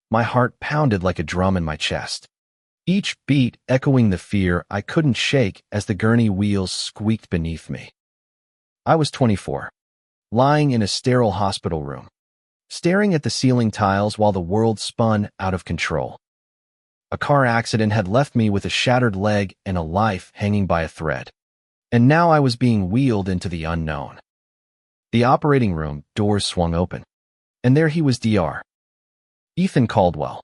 My heart pounded like a drum in my chest, each beat echoing the fear I couldn't shake as the gurney wheels squeaked beneath me. I was 24, lying in a sterile hospital room, staring at the ceiling tiles while the world spun out of control. A car accident had left me with a shattered leg and a life hanging by a thread, and now I was being wheeled into the unknown. The operating room doors swung open, and there he was, Dr. Ethan Caldwell,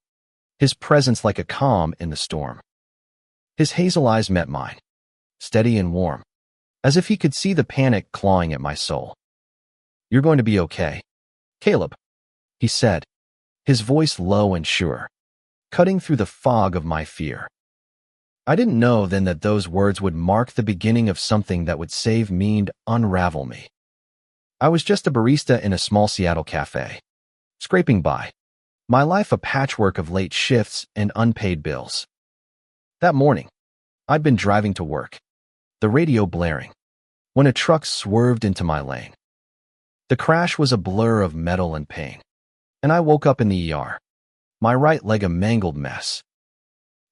his presence like a calm in the storm. His hazel eyes met mine, steady and warm, as if he could see the panic clawing at my soul. "You're going to be okay, Caleb," he said, his voice low and sure, cutting through the fog of my fear. I didn't know then that those words would mark the beginning of something that would save me and unravel me. I was just a barista in a small Seattle cafe, scraping by, my life a patchwork of late shifts and unpaid bills. That morning, I'd been driving to work, the radio blaring, when a truck swerved into my lane. The crash was a blur of metal and pain, and I woke up in the ER, my right leg a mangled mess.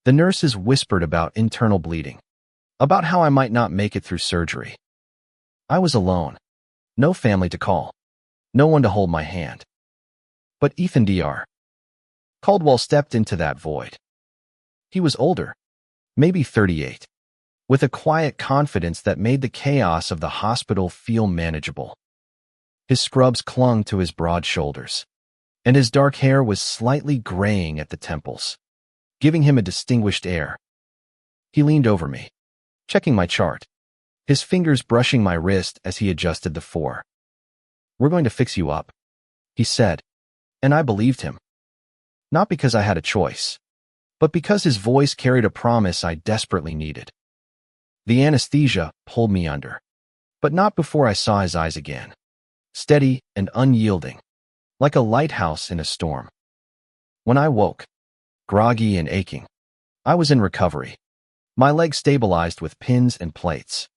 The nurses whispered about internal bleeding, about how I might not make it through surgery. I was alone, no family to call, no one to hold my hand. But Ethan Dr. Caldwell stepped into that void. He was older, maybe 38, with a quiet confidence that made the chaos of the hospital feel manageable. His scrubs clung to his broad shoulders, and his dark hair was slightly graying at the temples, giving him a distinguished air. He leaned over me, checking my chart, his fingers brushing my wrist as he adjusted the 4. "We're going to fix you up," he said, and I believed him. Not because I had a choice, but because his voice carried a promise I desperately needed. The anesthesia pulled me under, but not before I saw his eyes again, steady and unyielding, like a lighthouse in a storm. When I woke, groggy and aching, I was in recovery, my legs stabilized with pins and plates.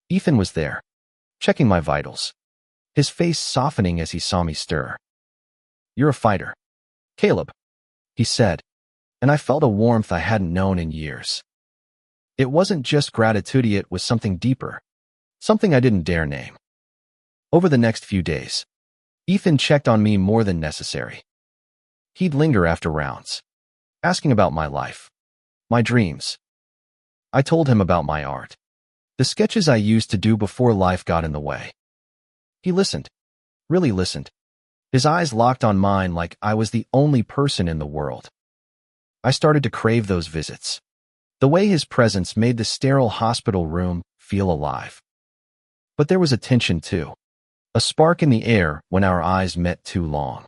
Ethan was there, checking my vitals, his face softening as he saw me stir. "You're a fighter, Caleb," he said, and I felt a warmth I hadn't known in years. It wasn't just gratitude, it was something deeper, something I didn't dare name. Over the next few days, Ethan checked on me more than necessary. He'd linger after rounds, asking about my life, my dreams. I told him about my art, the sketches I used to do before life got in the way. He listened, really listened, his eyes locked on mine like I was the only person in the world. I started to crave those visits, the way his presence made the sterile hospital room feel alive. But there was a tension too, a spark in the air when our eyes met too long,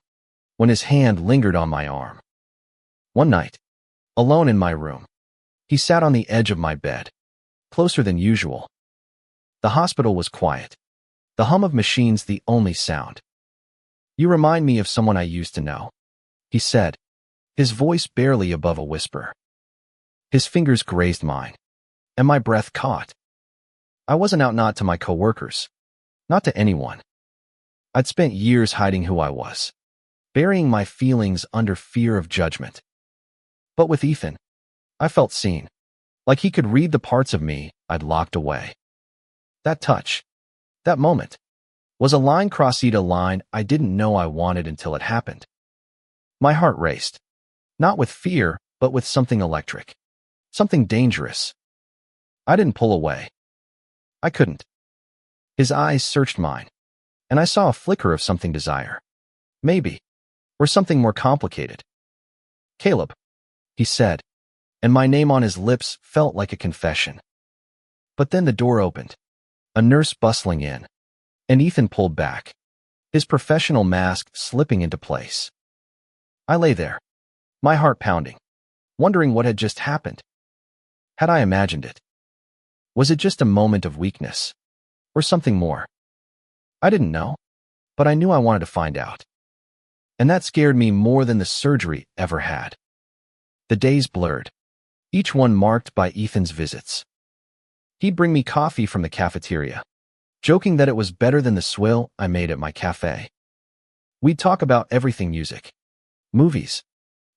when his hand lingered on my arm. One night, alone in my room, he sat on the edge of my bed, closer than usual. The hospital was quiet, the hum of machines the only sound. "You remind me of someone I used to know," he said, his voice barely above a whisper. His fingers grazed mine, and my breath caught. I wasn't out not to my coworkers, not to anyone. I'd spent years hiding who I was, burying my feelings under fear of judgment. But with Ethan, I felt seen, like he could read the parts of me I'd locked away. That touch, that moment, was a line crossed a line I didn't know I wanted until it happened. My heart raced, not with fear, but with something electric, something dangerous. I didn't pull away. I couldn't. His eyes searched mine, and I saw a flicker of something desire. Maybe, or something more complicated. "Caleb," he said, and my name on his lips felt like a confession. But then the door opened, a nurse bustling in, and Ethan pulled back, his professional mask slipping into place. I lay there, my heart pounding, wondering what had just happened. Had I imagined it? Was it just a moment of weakness, or something more? I didn't know, but I knew I wanted to find out. And that scared me more than the surgery ever had. The days blurred, each one marked by Ethan's visits. He'd bring me coffee from the cafeteria, joking that it was better than the swill I made at my cafe. We'd talk about everything: music, movies,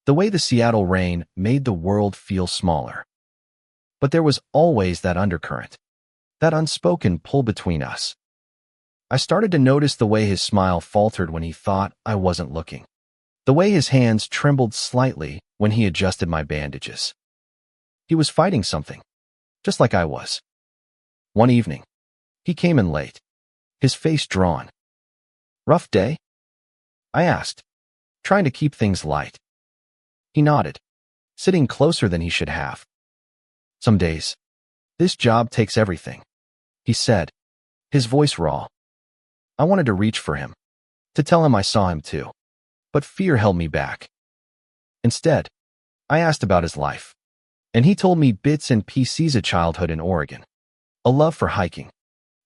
The way the Seattle rain made the world feel smaller. But there was always that undercurrent, that unspoken pull between us. I started to notice the way his smile faltered when he thought I wasn't looking. The way his hands trembled slightly when he adjusted my bandages. He was fighting something, just like I was. One evening, he came in late, his face drawn. "Rough day?" I asked, trying to keep things light. He nodded, sitting closer than he should have. "Some days. This job takes everything," he said, his voice raw. I wanted to reach for him, to tell him I saw him too, but fear held me back. Instead, I asked about his life, and he told me bits and pieces of childhood in Oregon, a love for hiking,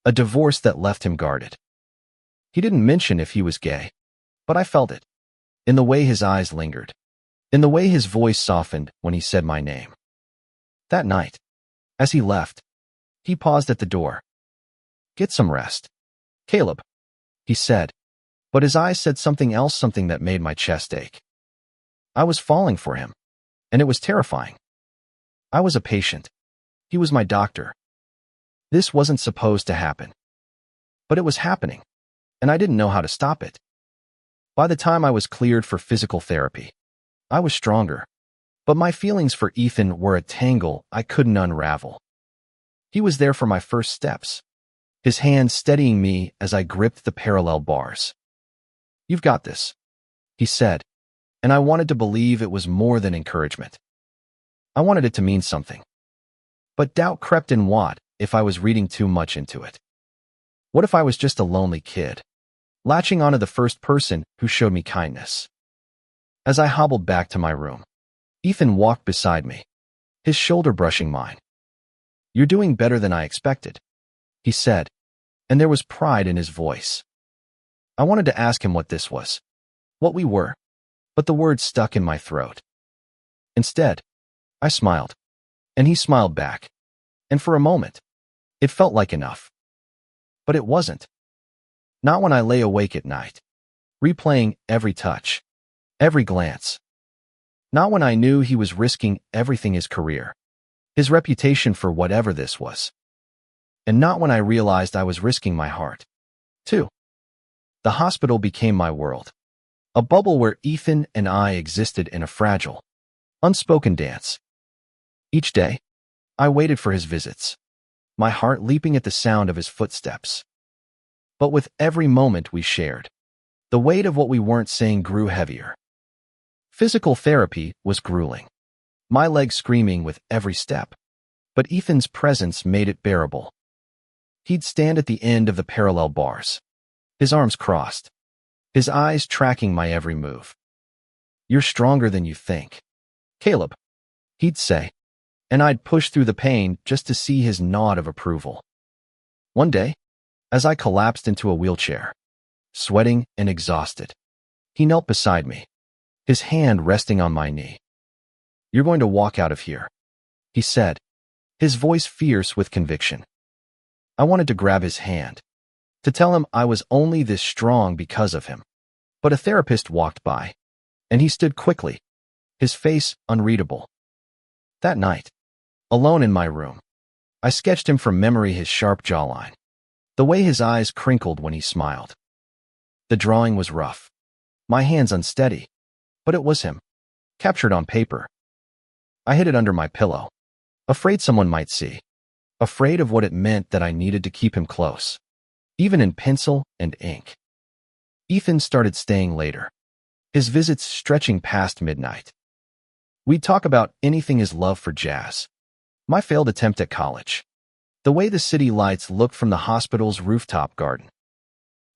a divorce that left him guarded. He didn't mention if he was gay, but I felt it, in the way his eyes lingered, in the way his voice softened when he said my name. That night, as he left, he paused at the door. "Get some rest, Caleb," he said, but his eyes said something else, something that made my chest ache. I was falling for him, and it was terrifying. I was a patient. He was my doctor. This wasn't supposed to happen. But it was happening, and I didn't know how to stop it. By the time I was cleared for physical therapy, I was stronger, but my feelings for Ethan were a tangle I couldn't unravel. He was there for my first steps, his hand steadying me as I gripped the parallel bars. "You've got this," he said, and I wanted to believe it was more than encouragement. I wanted it to mean something. But doubt crept in. What if I was reading too much into it? What if I was just a lonely kid, latching onto the first person who showed me kindness? As I hobbled back to my room, Ethan walked beside me, his shoulder brushing mine. "You're doing better than I expected," he said, and there was pride in his voice. I wanted to ask him what this was, what we were, but the words stuck in my throat. Instead, I smiled, and he smiled back, and for a moment, it felt like enough. But it wasn't. Not when I lay awake at night, replaying every touch, every glance. Not when I knew he was risking everything, his career, his reputation, for whatever this was. And not when I realized I was risking my heart, too. The hospital became my world, a bubble where Ethan and I existed in a fragile, unspoken dance. Each day, I waited for his visits, my heart leaping at the sound of his footsteps. But with every moment we shared, the weight of what we weren't saying grew heavier. Physical therapy was grueling, my legs screaming with every step, but Ethan's presence made it bearable. He'd stand at the end of the parallel bars, his arms crossed, his eyes tracking my every move. "You're stronger than you think, Caleb," he'd say, and I'd push through the pain just to see his nod of approval. One day, as I collapsed into a wheelchair, sweating and exhausted, he knelt beside me, his hand resting on my knee. "You're going to walk out of here," he said, his voice fierce with conviction. I wanted to grab his hand, to tell him I was only this strong because of him. But a therapist walked by, and he stood quickly, his face unreadable. That night, alone in my room, I sketched him from memory, his sharp jawline, the way his eyes crinkled when he smiled. The drawing was rough, my hands unsteady, but it was him, captured on paper. I hid it under my pillow, afraid someone might see, afraid of what it meant that I needed to keep him close, even in pencil and ink. Ethan started staying later, his visits stretching past midnight. We'd talk about anything: his love for jazz, my failed attempt at college, the way the city lights looked from the hospital's rooftop garden.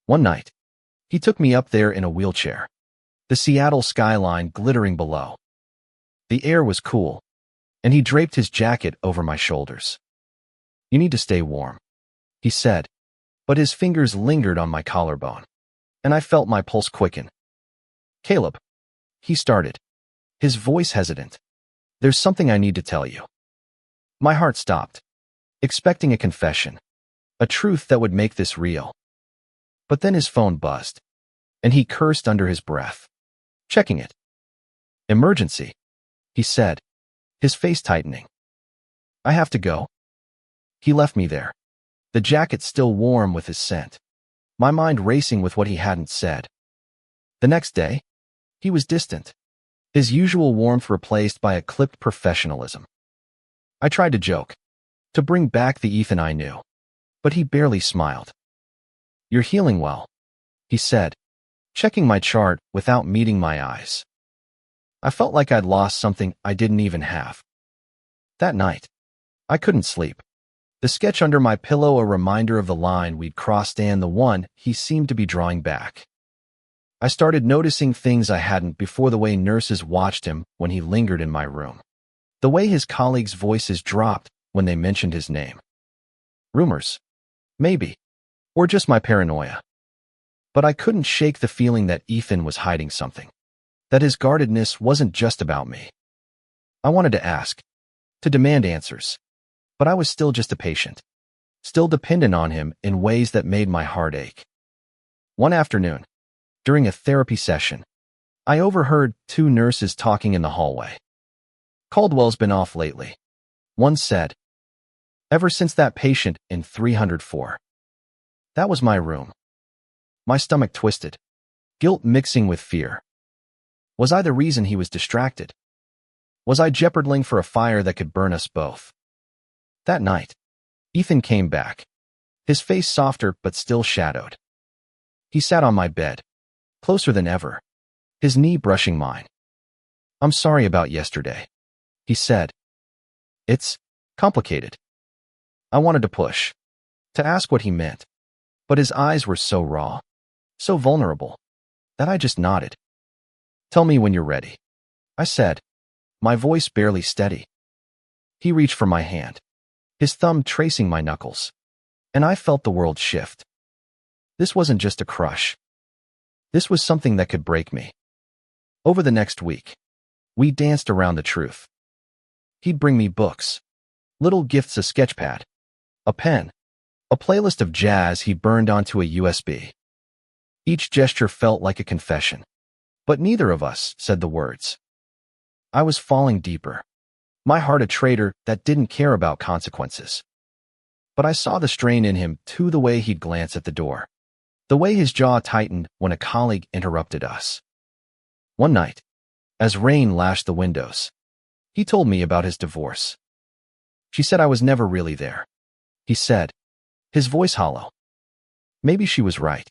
One night, he took me up there in a wheelchair, the Seattle skyline glittering below. The air was cool, and he draped his jacket over my shoulders. "You need to stay warm," he said, but his fingers lingered on my collarbone, and I felt my pulse quicken. "Caleb," he started, his voice hesitant, "there's something I need to tell you." My heart stopped, expecting a confession, a truth that would make this real. But then his phone buzzed, and he cursed under his breath, checking it. Emergency, he said, his face tightening. I have to go. He left me there, the jacket still warm with his scent, my mind racing with what he hadn't said. The next day, he was distant, his usual warmth replaced by a clipped professionalism. I tried to joke, to bring back the Ethan I knew, but he barely smiled. You're healing well, he said, checking my chart without meeting my eyes. I felt like I'd lost something I didn't even have. That night, I couldn't sleep. The sketch under my pillow a reminder of the line we'd crossed and the one he seemed to be drawing back. I started noticing things I hadn't before, the way nurses watched him when he lingered in my room, the way his colleagues' voices dropped when they mentioned his name. Rumors, maybe, or just my paranoia. But I couldn't shake the feeling that Ethan was hiding something, that his guardedness wasn't just about me. I wanted to ask, to demand answers, but I was still just a patient, still dependent on him in ways that made my heart ache. One afternoon, during a therapy session, I overheard two nurses talking in the hallway. Caldwell's been off lately, one said. Ever since that patient in 304. That was my room. My stomach twisted, guilt mixing with fear. Was I the reason he was distracted? Was I jeopardizing for a fire that could burn us both? That night, Ethan came back, his face softer but still shadowed. He sat on my bed, closer than ever, his knee brushing mine. I'm sorry about yesterday, he said. It's complicated. I wanted to push, to ask what he meant, but his eyes were so raw, so vulnerable, that I just nodded. Tell me when you're ready, I said, my voice barely steady. He reached for my hand, his thumb tracing my knuckles, and I felt the world shift. This wasn't just a crush. This was something that could break me. Over the next week, we danced around the truth. He'd bring me books, little gifts, a sketchpad, a pen, a playlist of jazz he burned onto a USB. Each gesture felt like a confession, but neither of us said the words. I was falling deeper, my heart a traitor that didn't care about consequences. But I saw the strain in him too, the way he'd glance at the door, the way his jaw tightened when a colleague interrupted us. One night, as rain lashed the windows, he told me about his divorce. She said I was never really there, he said, his voice hollow. Maybe she was right.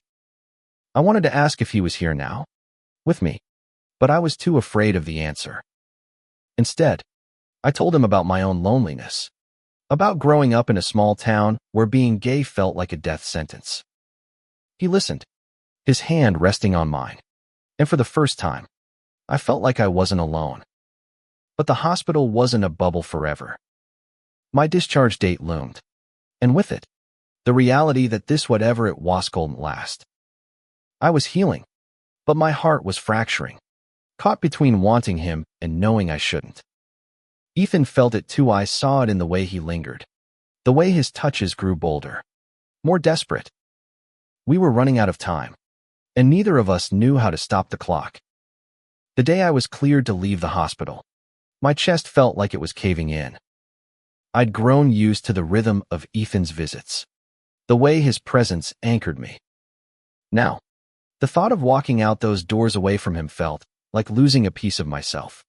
I wanted to ask if he was here now, with me, but I was too afraid of the answer. Instead, I told him about my own loneliness, about growing up in a small town where being gay felt like a death sentence. He listened, his hand resting on mine, and for the first time, I felt like I wasn't alone. But the hospital wasn't a bubble forever. My discharge date loomed, and with it, the reality that this whatever it was couldn't last. I was healing, but my heart was fracturing, caught between wanting him and knowing I shouldn't. Ethan felt it too. I saw it in the way he lingered, the way his touches grew bolder, more desperate. We were running out of time, and neither of us knew how to stop the clock. The day I was cleared to leave the hospital, my chest felt like it was caving in. I'd grown used to the rhythm of Ethan's visits, the way his presence anchored me. Now, the thought of walking out those doors away from him felt like losing a piece of myself.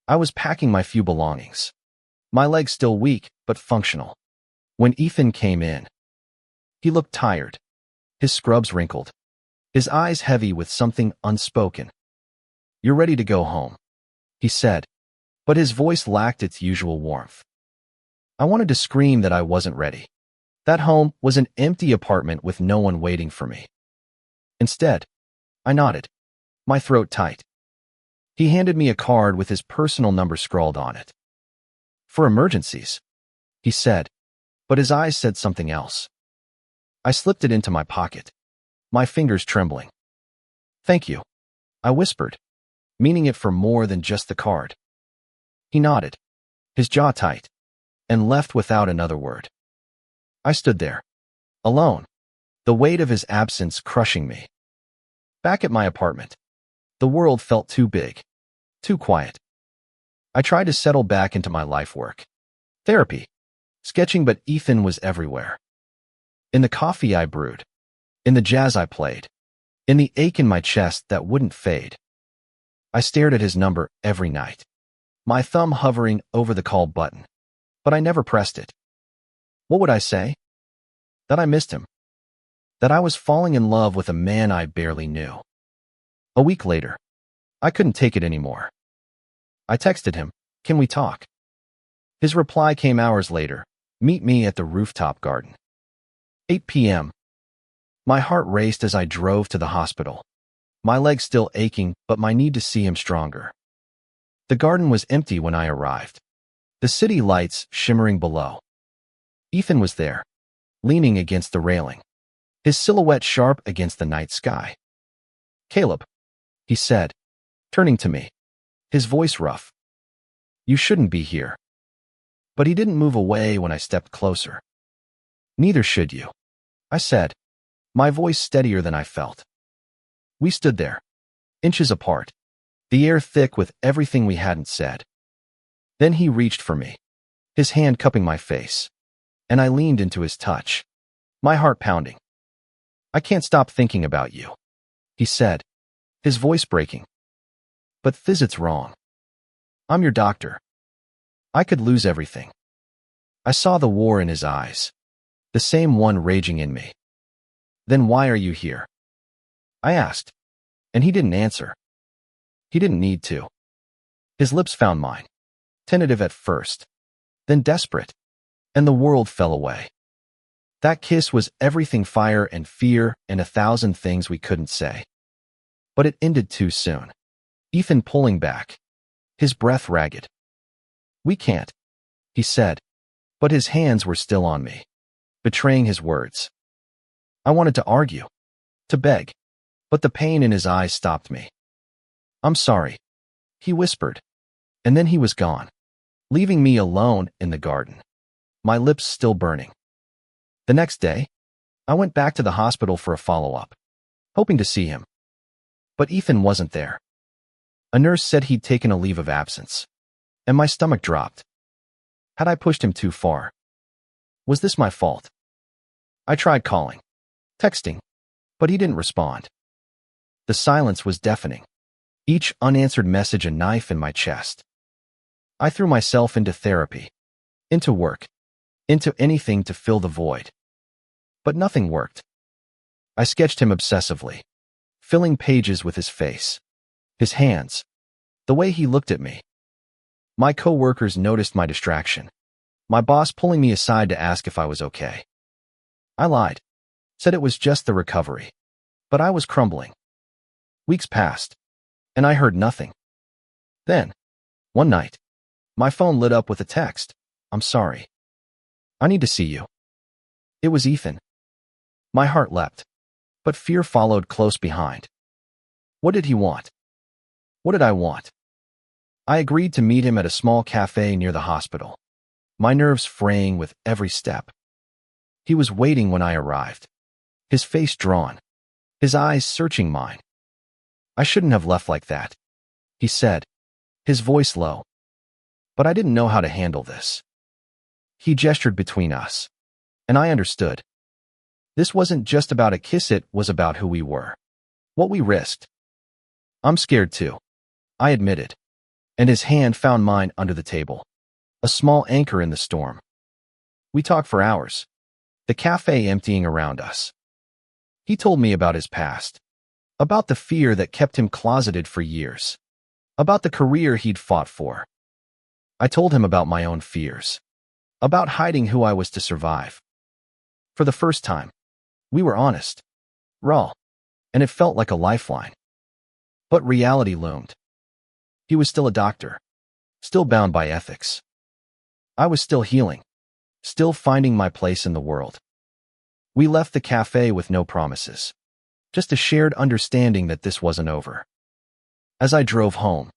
I was packing my few belongings, my legs still weak but functional, when Ethan came in. He looked tired, his scrubs wrinkled, his eyes heavy with something unspoken. You're ready to go home, he said, but his voice lacked its usual warmth. I wanted to scream that I wasn't ready. That home was an empty apartment with no one waiting for me. Instead, I nodded, my throat tight. He handed me a card with his personal number scrawled on it. For emergencies, he said, but his eyes said something else. I slipped it into my pocket, my fingers trembling. Thank you, I whispered, meaning it for more than just the card. He nodded, his jaw tight, and left without another word. I stood there, alone, the weight of his absence crushing me. Back at my apartment, the world felt too big, Too quiet. I tried to settle back into my life work. Therapy. Sketching, but Ethan was everywhere. In the coffee I brewed. In the jazz I played. In the ache in my chest that wouldn't fade. I stared at his number every night, my thumb hovering over the call button, but I never pressed it. What would I say? That I missed him. That I was falling in love with a man I barely knew. A week later, I couldn't take it anymore. I texted him, "Can we talk?" His reply came hours later, "Meet me at the rooftop garden." 8 p.m. My heart raced as I drove to the hospital. My legs still aching, but my need to see him stronger. The garden was empty when I arrived. The city lights shimmering below. Ethan was there, leaning against the railing, his silhouette sharp against the night sky. "Caleb," he said, turning to me, his voice rough. "You shouldn't be here." But he didn't move away when I stepped closer. "Neither should you," I said, my voice steadier than I felt. We stood there, inches apart, the air thick with everything we hadn't said. Then he reached for me, his hand cupping my face, and I leaned into his touch, my heart pounding. "I can't stop thinking about you," he said, his voice breaking. "But it's wrong. I'm your doctor. I could lose everything." I saw the war in his eyes, the same one raging in me. "Then why are you here?" I asked, and he didn't answer. He didn't need to. His lips found mine, tentative at first, then desperate, and the world fell away. That kiss was everything, fire and fear and 1,000 things we couldn't say. But it ended too soon. Ethan pulling back, his breath ragged. "We can't," he said, but his hands were still on me, betraying his words. I wanted to argue, to beg, but the pain in his eyes stopped me. "I'm sorry," he whispered, and then he was gone, leaving me alone in the garden, my lips still burning. The next day, I went back to the hospital for a follow-up, hoping to see him. But Ethan wasn't there. A nurse said he'd taken a leave of absence, and my stomach dropped. Had I pushed him too far? Was this my fault? I tried calling, texting, but he didn't respond. The silence was deafening, each unanswered message a knife in my chest. I threw myself into therapy, into work, into anything to fill the void. But nothing worked. I sketched him obsessively, filling pages with his face, his hands, the way he looked at me. My coworkers noticed my distraction, my boss pulling me aside to ask if I was okay. I lied, said it was just the recovery, but I was crumbling. Weeks passed, and I heard nothing. Then, one night, my phone lit up with a text. "I'm sorry. I need to see you." It was Ethan. My heart leapt, but fear followed close behind. What did he want? What did I want? I agreed to meet him at a small cafe near the hospital, my nerves fraying with every step. He was waiting when I arrived, his face drawn, his eyes searching mine. "I shouldn't have left like that," he said, his voice low. But I didn't know how to handle this. He gestured between us, and I understood. This wasn't just about a kiss, it was about who we were, what we risked. "I'm scared too," I admitted, and his hand found mine under the table, a small anchor in the storm. We talked for hours, the cafe emptying around us. He told me about his past, about the fear that kept him closeted for years, about the career he'd fought for. I told him about my own fears, about hiding who I was to survive. For the first time, we were honest, raw, and it felt like a lifeline. But reality loomed. He was still a doctor, still bound by ethics. I was still healing, still finding my place in the world. We left the cafe with no promises, just a shared understanding that this wasn't over. As I drove home,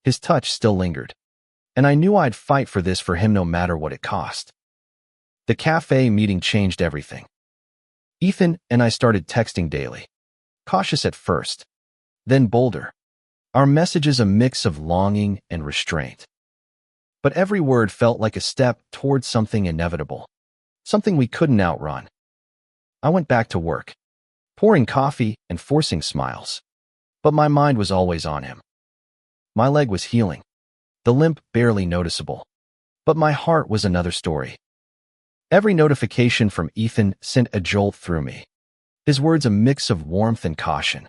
his touch still lingered, and I knew I'd fight for this for him no matter what it cost. The cafe meeting changed everything. Ethan and I started texting daily, cautious at first, then bolder. Our messages a mix of longing and restraint. But every word felt like a step towards something inevitable, something we couldn't outrun. I went back to work, pouring coffee and forcing smiles. But my mind was always on him. My leg was healing, the limp barely noticeable. But my heart was another story. Every notification from Ethan sent a jolt through me, his words a mix of warmth and caution.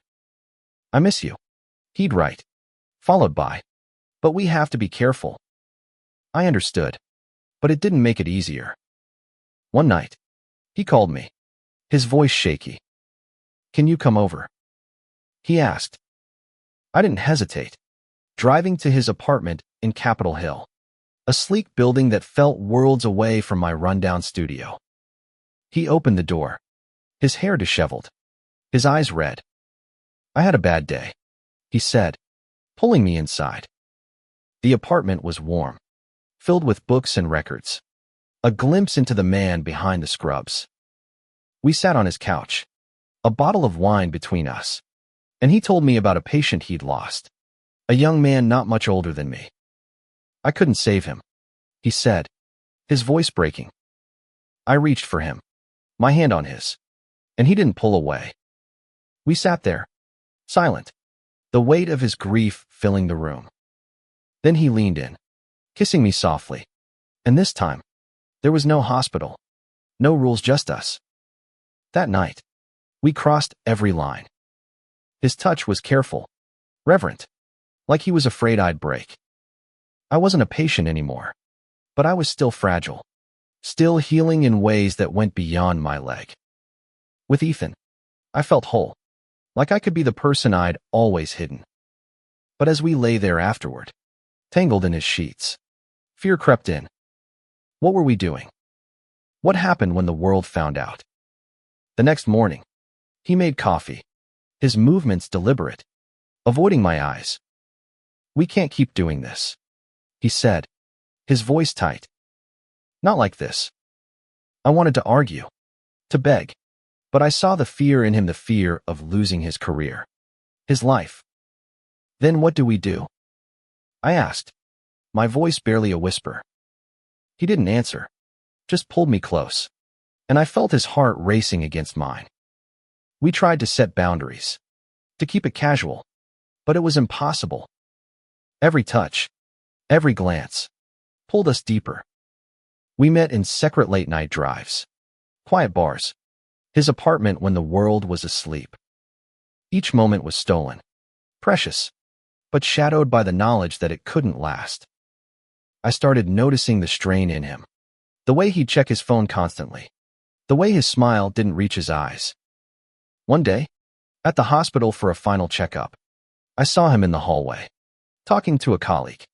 "I miss you," he'd write, followed by, "But we have to be careful." I understood, but it didn't make it easier. One night, he called me, his voice shaky. "Can you come over?" he asked. I didn't hesitate, driving to his apartment in Capitol Hill, a sleek building that felt worlds away from my rundown studio. He opened the door, his hair disheveled, his eyes red. "I had a bad day," he said, pulling me inside. The apartment was warm, filled with books and records, a glimpse into the man behind the scrubs. We sat on his couch, a bottle of wine between us, and he told me about a patient he'd lost, a young man not much older than me. "I couldn't save him," he said, his voice breaking. I reached for him, my hand on his, and he didn't pull away. We sat there, silent, the weight of his grief filling the room. Then he leaned in, kissing me softly, and this time, there was no hospital, no rules, just us. That night, we crossed every line. His touch was careful, reverent, like he was afraid I'd break. I wasn't a patient anymore, but I was still fragile, still healing in ways that went beyond my leg. With Ethan, I felt whole, like I could be the person I'd always hidden. But as we lay there afterward, tangled in his sheets, fear crept in. What were we doing? What happened when the world found out? The next morning, he made coffee, his movements deliberate, avoiding my eyes. "We can't keep doing this," he said, his voice tight. "Not like this." I wanted to argue, to beg, but I saw the fear in him, the fear of losing his career, his life. "Then what do we do?" I asked, my voice barely a whisper. He didn't answer, just pulled me close, and I felt his heart racing against mine. We tried to set boundaries, to keep it casual, but it was impossible. Every touch, every glance, pulled us deeper. We met in separate late-night drives, quiet bars, his apartment when the world was asleep. Each moment was stolen, precious, but shadowed by the knowledge that it couldn't last. I started noticing the strain in him, the way he'd check his phone constantly, the way his smile didn't reach his eyes. One day, at the hospital for a final checkup, I saw him in the hallway, talking to a colleague.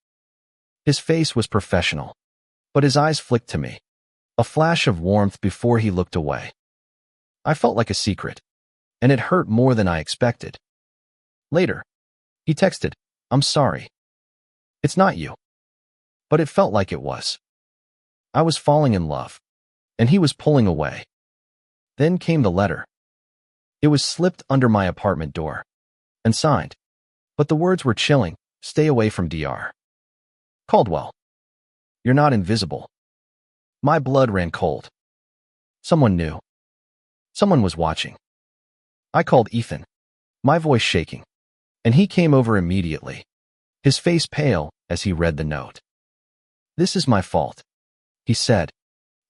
His face was professional, but his eyes flicked to me, a flash of warmth before he looked away. I felt like a secret, and it hurt more than I expected. Later, he texted, "I'm sorry. It's not you." But it felt like it was. I was falling in love, and he was pulling away. Then came the letter. It was slipped under my apartment door and signed, but the words were chilling. "Stay away from Dr. Caldwell. You're not invisible." My blood ran cold. Someone knew. Someone was watching. I called Ethan, my voice shaking, and he came over immediately, his face pale as he read the note. "This is my fault," he said,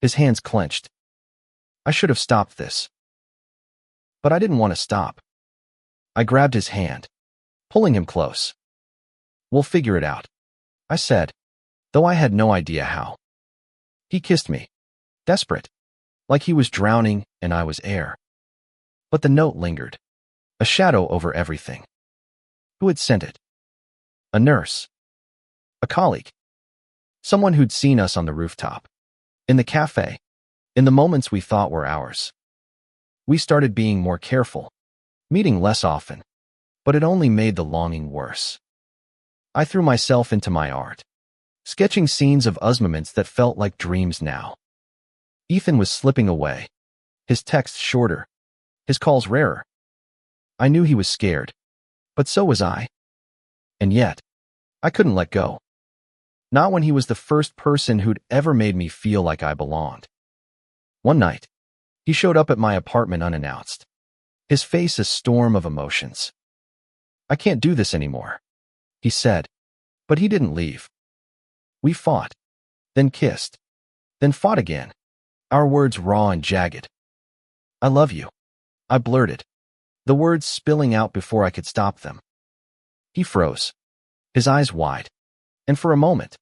his hands clenched. "I should have stopped this." But I didn't want to stop. I grabbed his hand, pulling him close. "We'll figure it out," I said, though I had no idea how. He kissed me, desperate, like he was drowning and I was air. But the note lingered, a shadow over everything. Who had sent it? A nurse. A colleague. Someone who'd seen us on the rooftop, in the cafe, in the moments we thought were ours. We started being more careful, meeting less often, but it only made the longing worse. I threw myself into my art, sketching scenes of us moments that felt like dreams now. Ethan was slipping away, his texts shorter, his calls rarer. I knew he was scared, but so was I. And yet, I couldn't let go. Not when he was the first person who'd ever made me feel like I belonged. One night, he showed up at my apartment unannounced, his face a storm of emotions. "I can't do this anymore," he said, but he didn't leave. We fought, then kissed, then fought again, our words raw and jagged. "I love you," I blurted, the words spilling out before I could stop them. He froze, his eyes wide, and for a moment,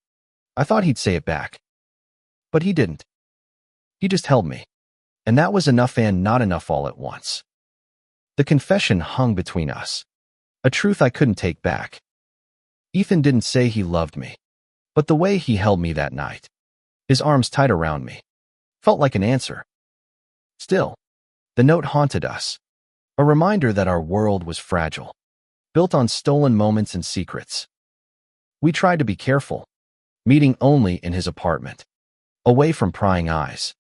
I thought he'd say it back. But he didn't. He just held me, and that was enough and not enough all at once. The confession hung between us, a truth I couldn't take back. Ethan didn't say he loved me, but the way he held me that night, his arms tight around me, felt like an answer. Still, the note haunted us, a reminder that our world was fragile, built on stolen moments and secrets. We tried to be careful, meeting only in his apartment, away from prying eyes.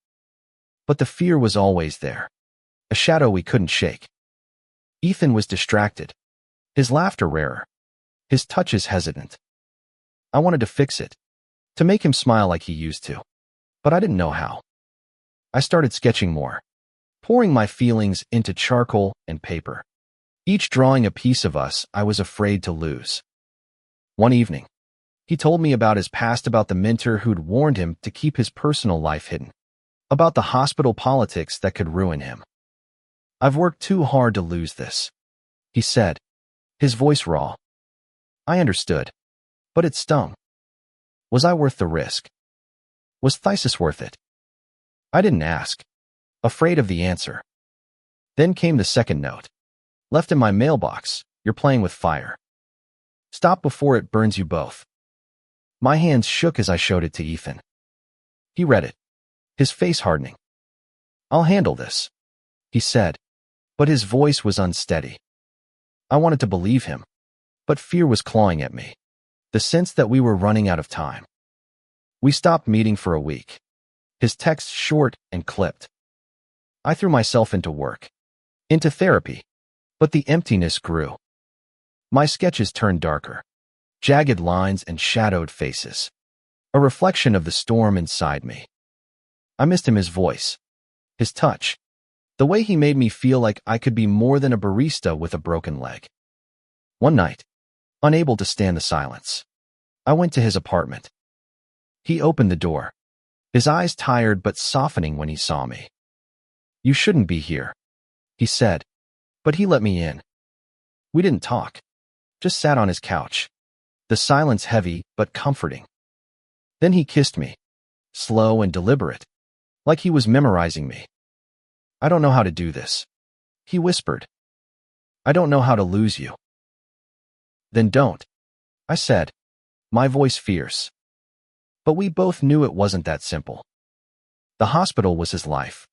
But the fear was always there, a shadow we couldn't shake. Ethan was distracted, his laughter rarer, his touches hesitant. I wanted to fix it, to make him smile like he used to, but I didn't know how. I started sketching more, pouring my feelings into charcoal and paper, each drawing a piece of us I was afraid to lose. One evening, he told me about his past, about the mentor who'd warned him to keep his personal life hidden, about the hospital politics that could ruin him. "I've worked too hard to lose this," he said, his voice raw. I understood, but it stung. Was I worth the risk? Was Thesis worth it? I didn't ask, afraid of the answer. Then came the second note. "Left in my mailbox, you're playing with fire. Stop before it burns you both." My hands shook as I showed it to Ethan. He read it, his face hardening. "I'll handle this," he said, but his voice was unsteady. I wanted to believe him, but fear was clawing at me, the sense that we were running out of time. We stopped meeting for a week, his texts short and clipped. I threw myself into work, into therapy, but the emptiness grew. My sketches turned darker, jagged lines and shadowed faces, a reflection of the storm inside me. I missed him, his voice, his touch, the way he made me feel like I could be more than a barista with a broken leg. One night, unable to stand the silence, I went to his apartment. He opened the door, his eyes tired but softening when he saw me. "You shouldn't be here," he said, but he let me in. We didn't talk, just sat on his couch, the silence heavy but comforting. Then he kissed me, slow and deliberate, like he was memorizing me. "I don't know how to do this," he whispered. "I don't know how to lose you." "Then don't," I said, my voice fierce. But we both knew it wasn't that simple. The hospital was his life,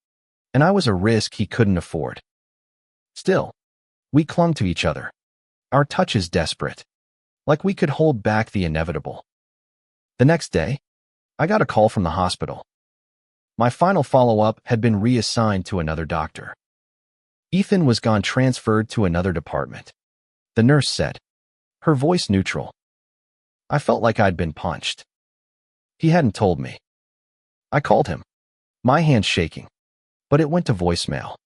and I was a risk he couldn't afford. Still, we clung to each other, our touches desperate, like we could hold back the inevitable. The next day, I got a call from the hospital. My final follow-up had been reassigned to another doctor. Ethan was gone, transferred to another department, the nurse said, her voice neutral. I felt like I'd been punched. He hadn't told me. I called him, my hand shaking, but it went to voicemail.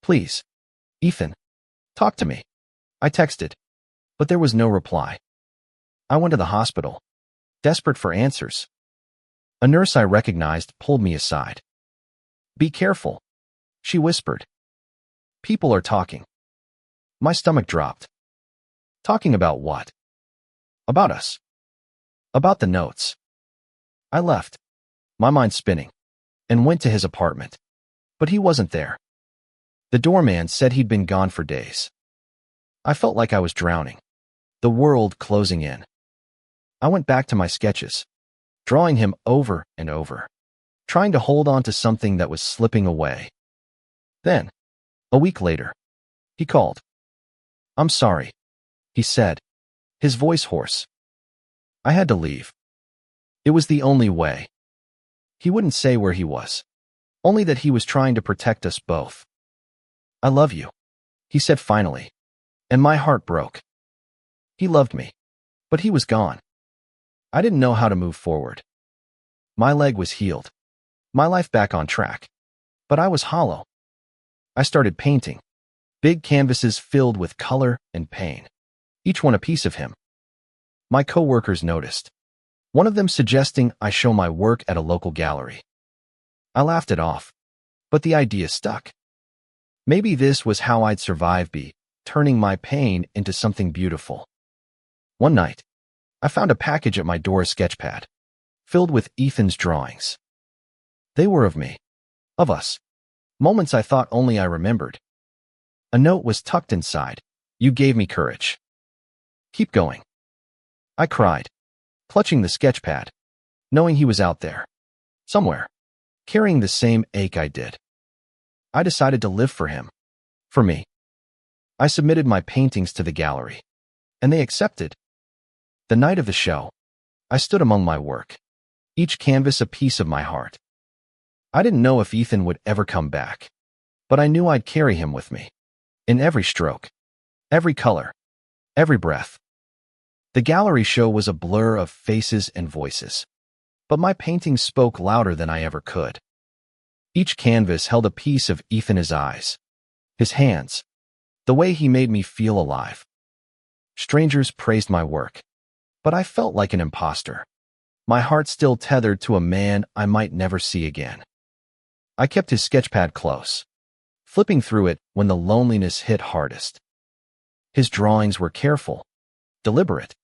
"Please, Ethan, talk to me," I texted, but there was no reply. I went to the hospital, desperate for answers. A nurse I recognized pulled me aside. "Be careful," she whispered. "People are talking." My stomach dropped. Talking about what? About us. About the notes. I left, my mind spinning, and went to his apartment. But he wasn't there. The doorman said he'd been gone for days. I felt like I was drowning, the world closing in. I went back to my sketches, drawing him over and over, trying to hold on to something that was slipping away. Then, a week later, he called. "I'm sorry," he said, his voice hoarse. I had to leave. It was the only way. He wouldn't say where he was, only that he was trying to protect us both. "I love you," he said finally, and my heart broke. He loved me, But he was gone. I didn't know how to move forward. My leg was healed. My life back on track. But I was hollow. I started painting. Big canvases filled with color and pain. Each one a piece of him. My co-workers noticed. One of them suggesting I show my work at a local gallery. I laughed it off. But the idea stuck. Maybe this was how I'd survive turning my pain into something beautiful. One night, I found a package at my door, a sketchpad, filled with Ethan's drawings. They were of me, of us, moments I thought only I remembered. A note was tucked inside. You gave me courage. Keep going. I cried, clutching the sketchpad, knowing he was out there, somewhere, carrying the same ache I did. I decided to live for him, for me. I submitted my paintings to the gallery, and they accepted. The night of the show, I stood among my work, each canvas a piece of my heart. I didn't know if Ethan would ever come back, but I knew I'd carry him with me, in every stroke, every color, every breath. The gallery show was a blur of faces and voices, but my paintings spoke louder than I ever could. Each canvas held a piece of Ethan, his eyes, his hands, the way he made me feel alive. Strangers praised my work, but I felt like an imposter, my heart still tethered to a man I might never see again. I kept his sketchpad close, flipping through it when the loneliness hit hardest. His drawings were careful, deliberate,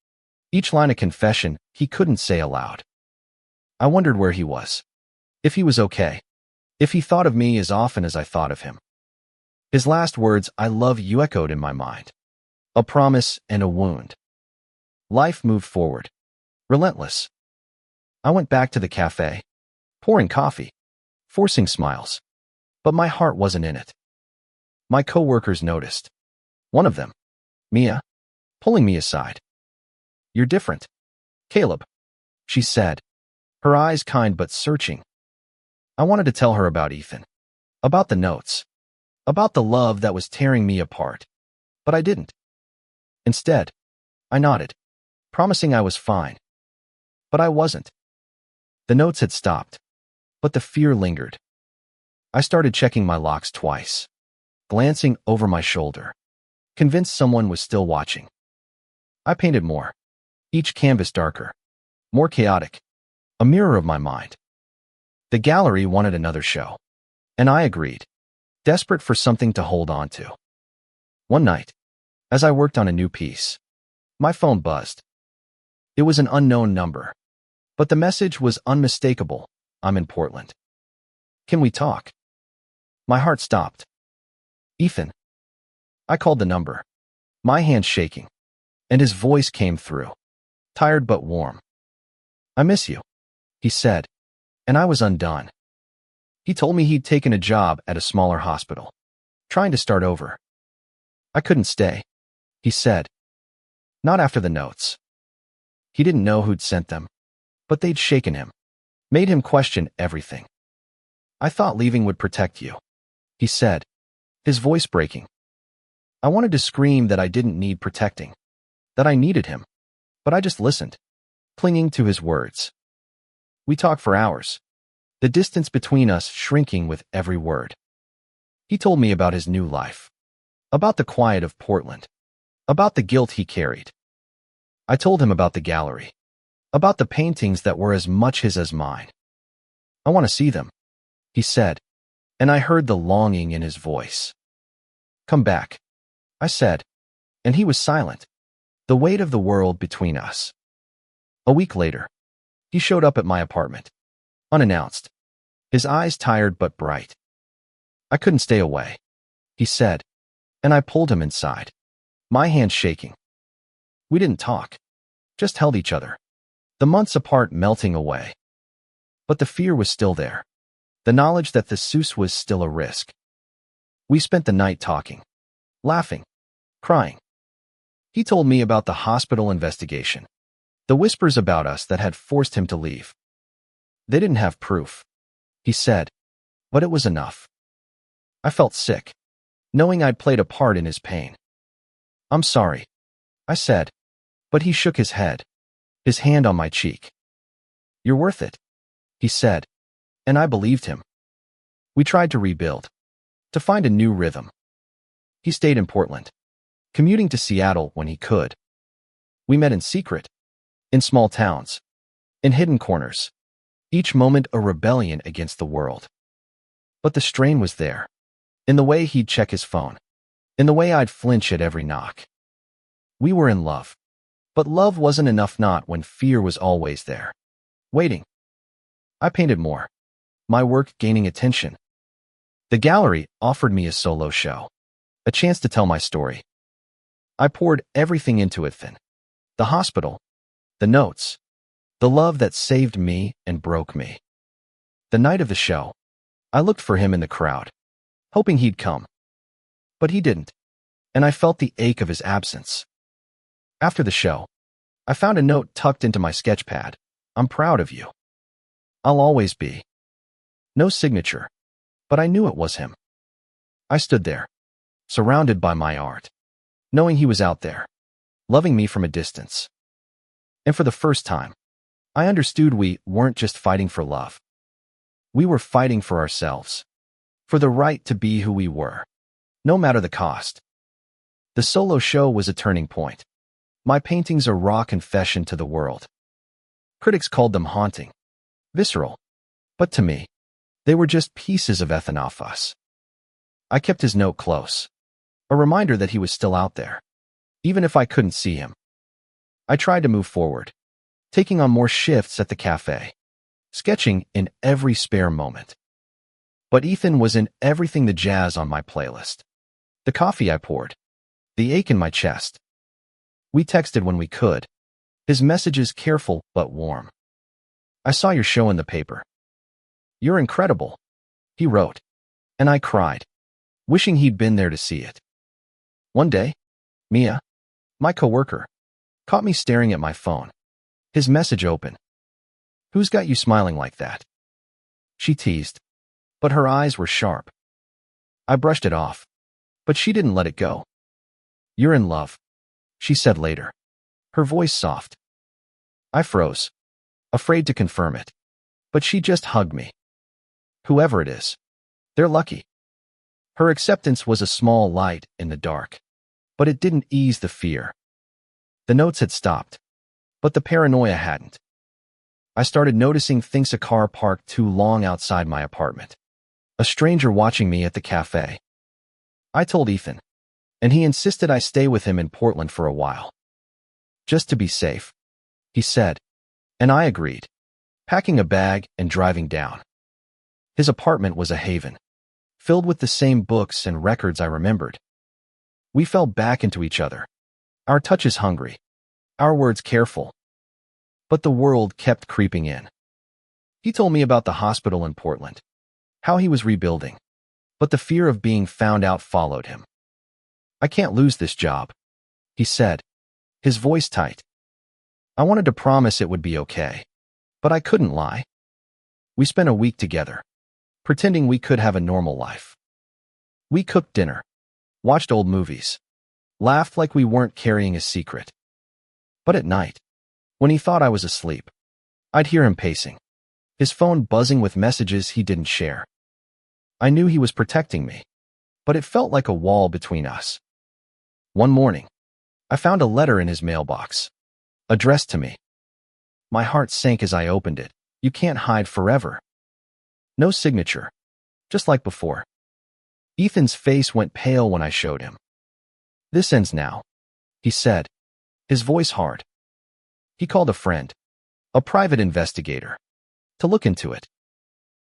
each line a confession he couldn't say aloud. I wondered where he was, if he was okay, if he thought of me as often as I thought of him. His last words, "I love you," echoed in my mind, a promise and a wound. Life moved forward, relentless. I went back to the cafe, pouring coffee, forcing smiles, but my heart wasn't in it. My co-workers noticed. One of them, Mia, pulling me aside. "You're different, Caleb," she said, her eyes kind but searching. I wanted to tell her about Ethan, about the notes, about the love that was tearing me apart, but I didn't. Instead, I nodded, promising I was fine. But I wasn't. The notes had stopped, but the fear lingered. I started checking my locks twice, glancing over my shoulder, convinced someone was still watching. I painted more, each canvas darker, more chaotic, a mirror of my mind. The gallery wanted another show, and I agreed, desperate for something to hold on to. One night, as I worked on a new piece, my phone buzzed. It was an unknown number, but the message was unmistakable. "I'm in Portland. Can we talk?" My heart stopped. "Ethan." I called the number, my hands shaking, and his voice came through, tired but warm. "I miss you," he said, and I was undone. He told me he'd taken a job at a smaller hospital, trying to start over. "I couldn't stay," he said. "Not after the notes." He didn't know who'd sent them, but they'd shaken him, made him question everything. "I thought leaving would protect you," he said, his voice breaking. I wanted to scream that I didn't need protecting, that I needed him, but I just listened, clinging to his words. We talked for hours, the distance between us shrinking with every word. He told me about his new life, about the quiet of Portland, about the guilt he carried. I told him about the gallery, about the paintings that were as much his as mine. "I want to see them," he said, and I heard the longing in his voice. "Come back," I said, and he was silent, the weight of the world between us. A week later, he showed up at my apartment, unannounced, his eyes tired but bright. "I couldn't stay away," he said, and I pulled him inside, my hand shaking. We didn't talk, just held each other, the months apart melting away. But the fear was still there, the knowledge that the Seuss was still a risk. We spent the night talking, laughing, crying. He told me about the hospital investigation, the whispers about us that had forced him to leave. They didn't have proof, he said, but it was enough. I felt sick, knowing I'd played a part in his pain. "I'm sorry," I said, But he shook his head, his hand on my cheek. "You're worth it," he said, and I believed him. We tried to rebuild, to find a new rhythm. He stayed in Portland, commuting to Seattle when he could. We met in secret, in small towns, in hidden corners, each moment a rebellion against the world. But the strain was there, in the way he'd check his phone, in the way I'd flinch at every knock. We were in love, but love wasn't enough, not when fear was always there, waiting. I painted more, my work gaining attention. The gallery offered me a solo show, a chance to tell my story. I poured everything into it, the hospital, the notes, the love that saved me and broke me. The night of the show, I looked for him in the crowd, hoping he'd come. But he didn't, and I felt the ache of his absence. After the show, I found a note tucked into my sketch pad. "I'm proud of you. I'll always be." No signature, but I knew it was him. I stood there, surrounded by my art, knowing he was out there, loving me from a distance. And for the first time, I understood we weren't just fighting for love. We were fighting for ourselves, for the right to be who we were, no matter the cost. The solo show was a turning point. My paintings a raw confession to the world. Critics called them haunting, visceral, but to me, they were just pieces of us. I kept his note close, a reminder that he was still out there, even if I couldn't see him. I tried to move forward, taking on more shifts at the cafe, sketching in every spare moment. But Ethan was in everything: the jazz on my playlist, the coffee I poured, the ache in my chest. We texted when we could, his messages careful but warm. "I saw your show in the paper. You're incredible," he wrote, and I cried, wishing he'd been there to see it. One day, Mia, my coworker, caught me staring at my phone, his message open. "Who's got you smiling like that?" she teased, but her eyes were sharp. I brushed it off, but she didn't let it go. "You're in love," she said later, her voice soft. I froze, afraid to confirm it, but she just hugged me. "Whoever it is, they're lucky." Her acceptance was a small light in the dark, but it didn't ease the fear. The notes had stopped, but the paranoia hadn't. I started noticing things: a car parked too long outside my apartment, a stranger watching me at the cafe. I told Ethan, and he insisted I stay with him in Portland for a while. "Just to be safe," he said, and I agreed, packing a bag and driving down. His apartment was a haven, filled with the same books and records I remembered. We fell back into each other, our touches hungry, our words careful. But the world kept creeping in. He told me about the hospital in Portland, how he was rebuilding, but the fear of being found out followed him. "I can't lose this job," he said, his voice tight. I wanted to promise it would be okay, but I couldn't lie. We spent a week together, pretending we could have a normal life. We cooked dinner, watched old movies, laughed like we weren't carrying a secret. But at night, when he thought I was asleep, I'd hear him pacing, his phone buzzing with messages he didn't share. I knew he was protecting me, but it felt like a wall between us. One morning, I found a letter in his mailbox, addressed to me. My heart sank as I opened it. "You can't hide forever." No signature, just like before. Ethan's face went pale when I showed him. "This ends now," he said, his voice hard. He called a friend, a private investigator, to look into it.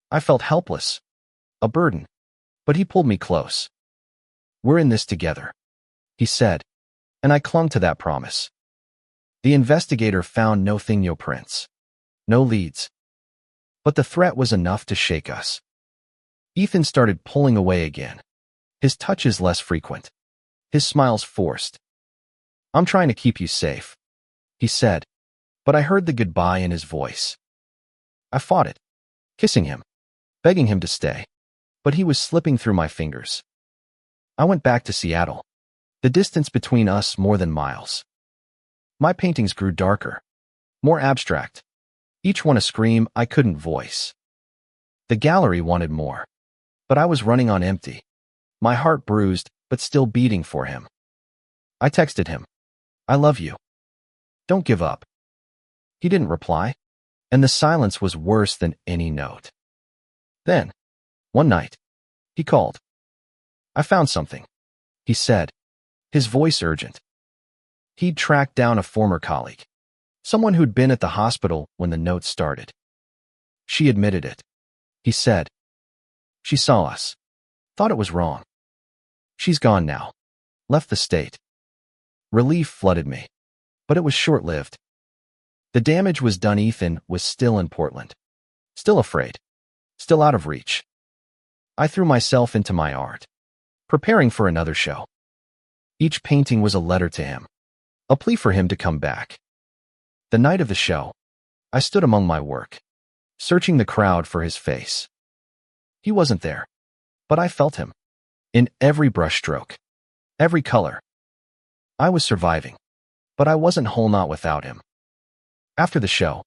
I felt helpless, a burden, but he pulled me close. "We're in this together," he said, and I clung to that promise. The investigator found no fingerprints, no leads. But the threat was enough to shake us. Ethan started pulling away again, his touches less frequent, his smiles forced. "I'm trying to keep you safe," he said, but I heard the goodbye in his voice. I fought it, kissing him, begging him to stay, but he was slipping through my fingers. I went back to Seattle, the distance between us more than miles. My paintings grew darker, more abstract, each one a scream I couldn't voice. The gallery wanted more, but I was running on empty, my heart bruised but still beating for him. I texted him, "I love you. Don't give up." He didn't reply, and the silence was worse than any note. Then, one night, he called. "I found something," he said, his voice urgent. He'd tracked down a former colleague, someone who'd been at the hospital when the note started. "She admitted it," he said. "She saw us, thought it was wrong. She's gone now, left the state." Relief flooded me, but it was short-lived. The damage was done. Ethan was still in Portland, still afraid, still out of reach. I threw myself into my art, preparing for another show. Each painting was a letter to him, a plea for him to come back. The night of the show, I stood among my work, searching the crowd for his face. He wasn't there, but I felt him, in every brushstroke, every color. I was surviving, but I wasn't whole not without him. After the show,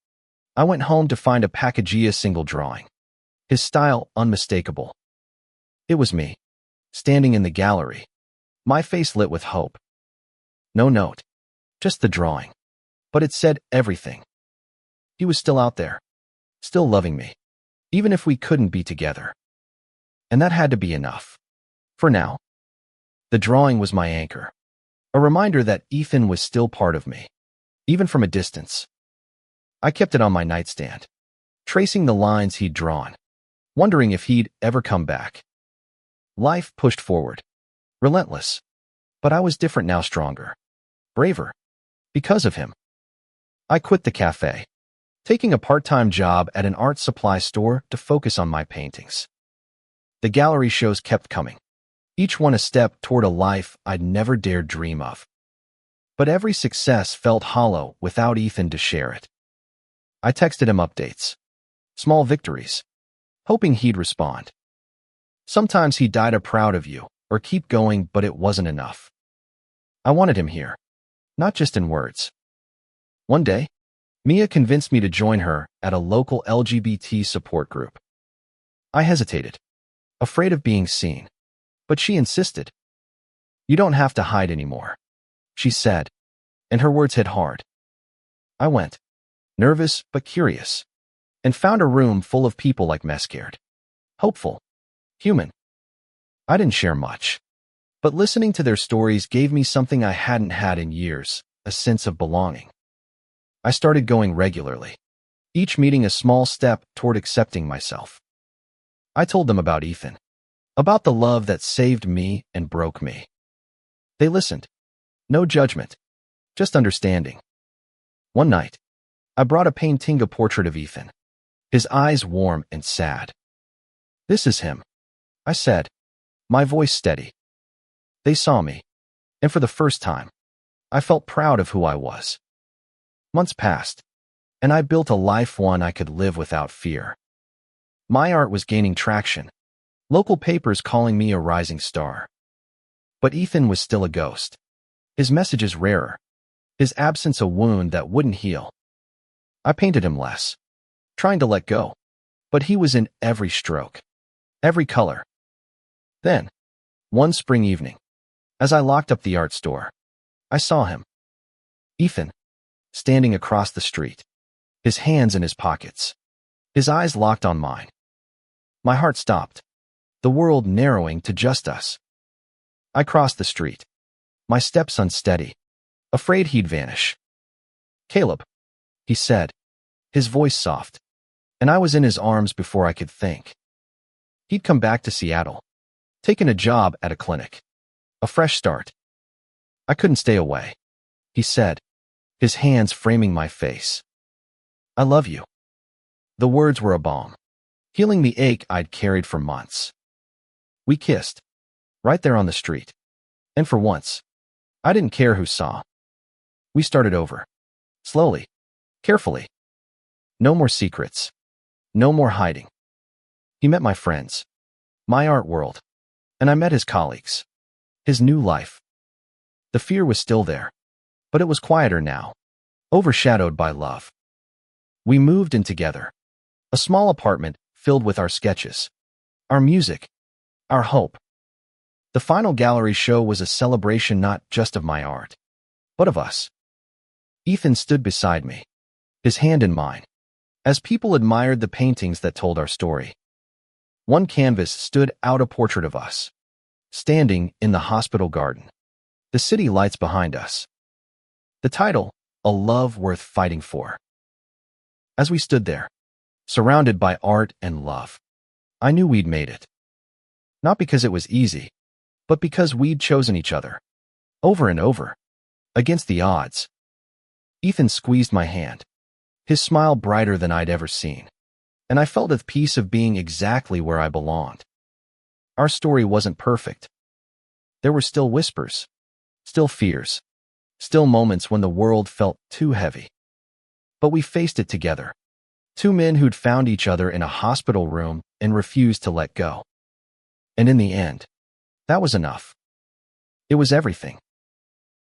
I went home to find a Packagia single drawing, his style unmistakable. It was me, standing in the gallery, my face lit with hope. No note, just the drawing, but it said everything. He was still out there, still loving me, even if we couldn't be together. And that had to be enough. For now. The drawing was my anchor, a reminder that Ethan was still part of me, even from a distance. I kept it on my nightstand, tracing the lines he'd drawn, wondering if he'd ever come back. Life pushed forward, relentless, but I was different now, stronger, braver, because of him. I quit the cafe, taking a part-time job at an art supply store to focus on my paintings. The gallery shows kept coming, each one a step toward a life I'd never dared dream of. But every success felt hollow without Ethan to share it. I texted him updates, small victories, hoping he'd respond. Sometimes he died proud of you, or keep going, but it wasn't enough. I wanted him here, not just in words. One day, Mia convinced me to join her at a local LGBT support group. I hesitated, afraid of being seen, but she insisted. "You don't have to hide anymore," she said, and her words hit hard. I went, nervous but curious, and found a room full of people like me, scared, hopeful, human. I didn't share much, but listening to their stories gave me something I hadn't had in years, a sense of belonging. I started going regularly, each meeting a small step toward accepting myself. I told them about Ethan, about the love that saved me and broke me. They listened. No judgment, just understanding. One night, I brought a painting portrait of Ethan, his eyes warm and sad. "This is him," I said, my voice steady. They saw me, and for the first time, I felt proud of who I was. Months passed, and I built a life one I could live without fear. My art was gaining traction, local papers calling me a rising star. But Ethan was still a ghost, his messages rarer, his absence a wound that wouldn't heal. I painted him less, trying to let go, but he was in every stroke, every color. Then, one spring evening, as I locked up the art store, I saw him. Ethan, standing across the street, his hands in his pockets, his eyes locked on mine. My heart stopped, the world narrowing to just us. I crossed the street, my steps unsteady, afraid he'd vanish. "Caleb," he said, his voice soft, and I was in his arms before I could think. He'd come back to Seattle, taken a job at a clinic, a fresh start. "I couldn't stay away," he said, his hands framing my face. "I love you." The words were a balm, healing the ache I'd carried for months. We kissed, right there on the street, and for once, I didn't care who saw. We started over, slowly, carefully. No more secrets, no more hiding. He met my friends, my art world, and I met his colleagues, his new life. The fear was still there, but it was quieter now, overshadowed by love. We moved in together. A small apartment filled with our sketches, our music, our hope. The final gallery show was a celebration not just of my art, but of us. Ethan stood beside me, his hand in mine, as people admired the paintings that told our story. One canvas stood out, a portrait of us, standing in the hospital garden, the city lights behind us. The title, A Love Worth Fighting For. As we stood there, surrounded by art and love, I knew we'd made it. Not because it was easy, but because we'd chosen each other, over and over, against the odds. Ethan squeezed my hand, his smile brighter than I'd ever seen, and I felt the peace of being exactly where I belonged. Our story wasn't perfect. There were still whispers, still fears, still moments when the world felt too heavy. But we faced it together, two men who'd found each other in a hospital room and refused to let go. And in the end, that was enough. It was everything.